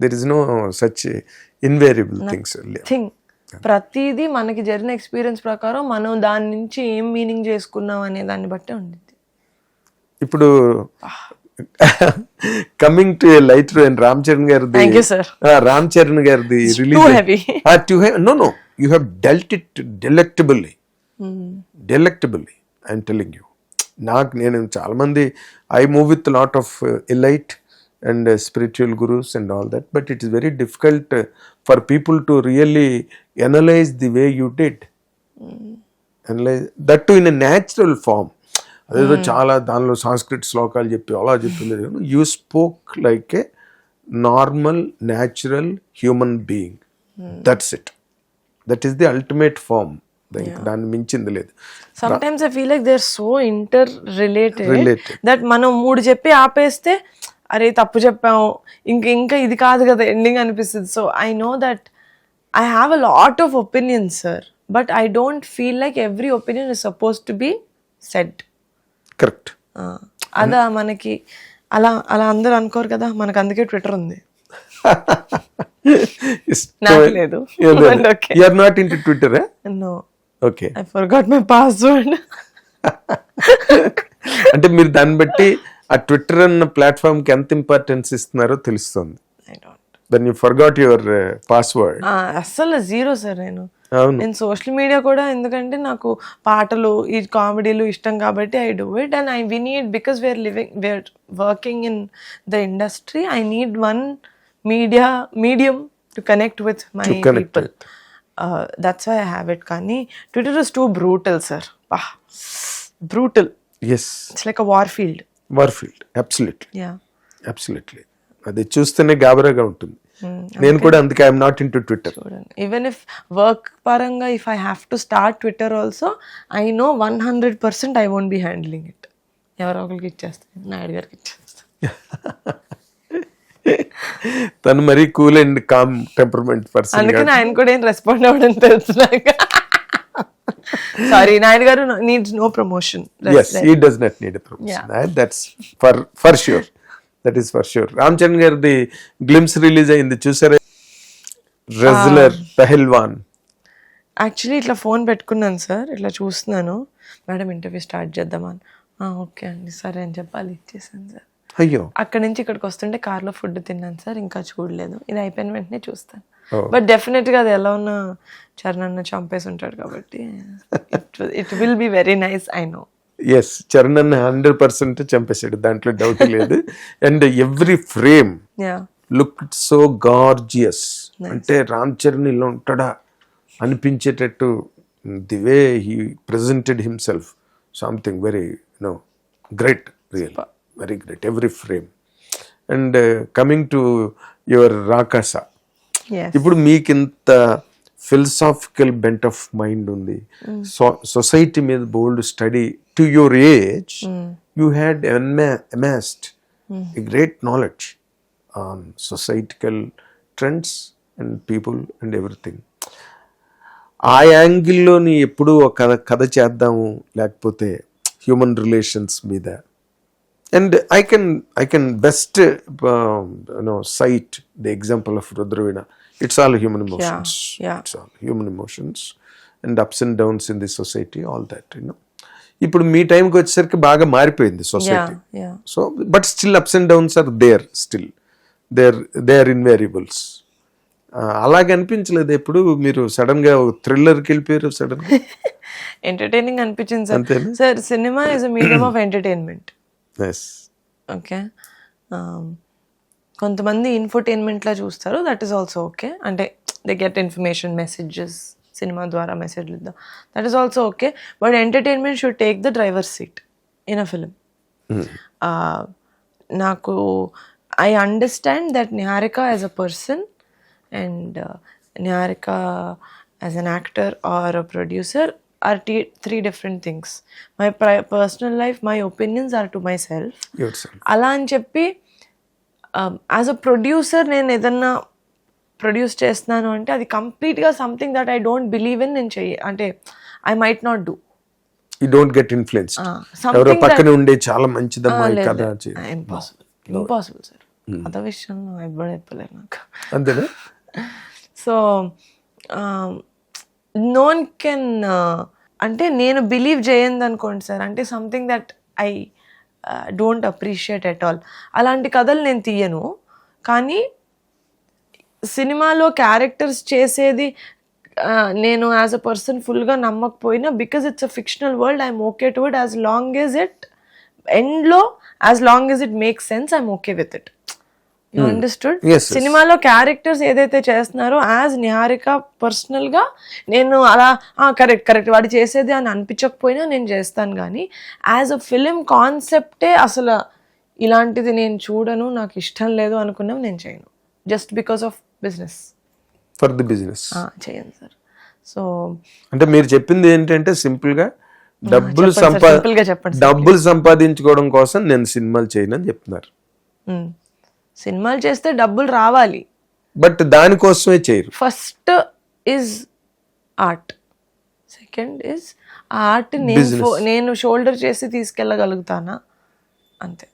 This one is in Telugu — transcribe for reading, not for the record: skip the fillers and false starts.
There is no such invariable things. ప్రతిదీ మనకి జరిగిన ఎక్స్పీరియన్స్ ప్రకారం మనం దాని నుంచి ఏం మీనింగ్ చేసుకున్నాం అనే దాన్ని బట్టే ఉండిద్ది. ఇప్పుడు coming to light and Ram Charan గారిది, రామ్ చరణ్ గారిది release no you have dealt it delectably. I'm telling you. నేను చాలా మంది I move with lot of elite and spiritual gurus and all that, but it is very difficult for people to really analyze the way you did. Analyze that too in a natural form. అదేదో చాలా దానిలో సంస్కృత శ్లోకాలు చెప్పి అలా చెప్పింది. You spoke like a normal natural human being. That's it. That is the ultimate form. దాన్ని మించింది లేదు. Sometimes I feel like they are so interrelated that మనం 3 చెప్పి ఆపేస్తే అరే తప్పు చెప్పాము, ఇంకా ఇది కాదు కదా ఎండింగ్ అనిపిస్తుంది. So I know that I have a lot of opinions sir, but I don't feel like every opinion is suppose to be said. Correct. అదా మనకి అలా అందరూ అనుకోరు కదా, మనకు అందుకే ట్విట్టర్ ఉంది. నాకు లేదు. You are not into Twitter, eh? No. Okay. I forgot my password. అంటే మీరు దాన్ని బట్టి ఆ ట్విట్టర్ అన్న ప్లాట్ఫామ్ కి ఎంత ఇంపార్టెన్స్ ఇస్తున్నారో తెలుస్తుంది. Then you forgot your password. అస్సలు 0 సార్. నేను సోషల్ మీడియా కూడా ఎందుకంటే నాకు పాటలు ఈ కామెడీలు ఇష్టం కాబట్టి I do it and we need because we are working in the industry. I need one medium to connect with my people. That's why I have it. Kani Twitter is too brutal, sir. Brutal. Yes. It's like a war field. Absolutely. Yeah. Absolutely. అది చూస్తేనే గాబరాగా ఉంటుంది. నేను కూడా అందుకే I'm not into Twitter. Even if work పరంగా if I have to start Twitter also I know 100% I won't be handling it. ఎవరో ఒకరికి ఇచ్చేస్తాను, నాయుడు గారికి ఇచ్చేస్తాను. తను మరీ cool and calm temperament person. అందుకని ఆయన కూడా ఏం రెస్పాండ్ అవ్వడం తెలుసునాక. సారీ, నాయుడు గారు needs no promotion. Yes, he does not need a promotion. That's for sure. That is for sure. Ram Charan గారిది గ్లిమ్స్ రిలీజ్ అయింది, చూసారా? రెజ్లర్ పెహల్వాన్. యాక్చువల్లీ ఇట్లా ఫోన్ పెట్టుకున్నాను సార్, ఇట్లా చూస్తున్నాను, మేడం ఇంటర్వ్యూ స్టార్ట్ చేద్దామని. ఓకే అండి సరే అని చెప్పాలి, ఇచ్చేసాను సార్. అయ్యో, అక్కడి నుంచి ఇక్కడికి వస్తుంటే కార్లో ఫుడ్ తిన్నాను సార్, ఇంకా చూడలేదు. ఇది అయిపోయిన వెంటనే చూస్తాను. బట్ డెఫినెట్ గా అది ఎలా ఉన్నా చరణ్ అన్న చంపేసి ఉంటాడు కాబట్టి it will be very nice. I know. Yes, Charan అన్న 100% చంపేశాడు, దాంట్లో డౌట్ లేదు. And every frame look so gorgeous. అంటే రామ్ చరణ్ ఇలా ఉంటాడా అనిపించేటట్టు the way he presented himself, something very great, real very great, every frame. And coming to your Rakasa, ఇప్పుడు మీకు ఇంత ఫిలసాఫికల్ బెంట్ ఆఫ్ మైండ్ ఉంది, సొసైటీ మీద bold study to your age, you had amassed a great knowledge on societal trends and people and everything. ఆ యాంగిల్లోని ఎప్పుడూ ఒక కథ చేద్దాము, లేకపోతే హ్యూమన్ రిలేషన్స్ మీద. And I can best cite the example of Rudravina. It's all human emotions. Yeah. It's all human emotions and ups and downs in the society, all that, ఇప్పుడు మీ టైంకి వచ్చేసరికి బాగా మారిపోయింది society. So but still ups and downs are there, still they are invariables. అలాగే అనిపించలేదు ఎప్పుడు మీరు సడన్ గా థ్రిల్లర్కి వెళ్ళిపోయారు? సడన్ గా ఎంటర్టైనింగ్ అనిపించింది sir. Sir cinema is a medium of entertainment. Okay, కొంతమంది ఇన్ఫోటైన్మెంట్లా చూస్తారు, దట్ ఈస్ ఆల్సో ఓకే. అంటే they get information, messages cinema ద్వారా మెసేజ్లు ఇద్దాం, that is also okay. But entertainment should take the driver seat in a film. నాకు I understand that Niharika as a person and Niharika as an actor or a producer are 3 different things. My personal life, my opinions are to myself. అలా అని చెప్పి యాజ్ అ ప్రొడ్యూసర్ నేను ఏదన్నా ప్రొడ్యూస్ చేస్తున్నాను అంటే అది కంప్లీట్గా something that I don't believe in నేను అంటే I might not do. You don't get influenced. ఎవరో పక్కన ఉండే చాలా మంచిదమ్మా ఈ కథ. Impossible sir. కథ విషయంలో ఎవ్వడు చెప్పలేదు నాకు. అంతేనా? సో నోన్ కెన్ అంటే నేను బిలీవ్ చేయండి అనుకోండి సార్, అంటే something that I don't appreciate at all. అలాంటి కథలు నేను తీయను. కానీ సినిమాలో క్యారెక్టర్స్ చేసేది నేను యాజ్ అ పర్సన్ ఫుల్గా నమ్మకపోయినా, because it's a fictional world, I'm okay to it as long as it ఎండ్లో, as long as it makes sense, I'm okay with it. You understood? Yes, yes. సినిమాలో క్యారెక్టర్స్ ఏదైతే చేస్తున్నారో యాజ్ నిహారిక పర్సనల్గా నేను అలా కరెక్ట్ వాడు చేసేది అని అనిపించకపోయినా నేను చేస్తాను. కానీ యాజ్ అ ఫిలిం కాన్సెప్టే అసలు ఇలాంటిది నేను చూడను, నాకు ఇష్టం లేదు అనుకున్నాం నేను చేయను. Just because of business for the business చేయను సార్. సో అంటే మీరు చెప్పింది ఏంటంటే సింపుల్ గా simple గా చెప్పండి sir, డబ్బులు సంపాదించుకోవడం కోసం నేను సినిమాలు చేయను అని చెప్తున్నారు. సినిమాలు చేస్తే డబ్బులు రావాలి, బట్ దానికోసమే చేయరు. First is art, second is ఆ ఆర్ట్ నేను షోల్డర్ చేసి తీసుకెళ్ళగలుగుతానా అంతే.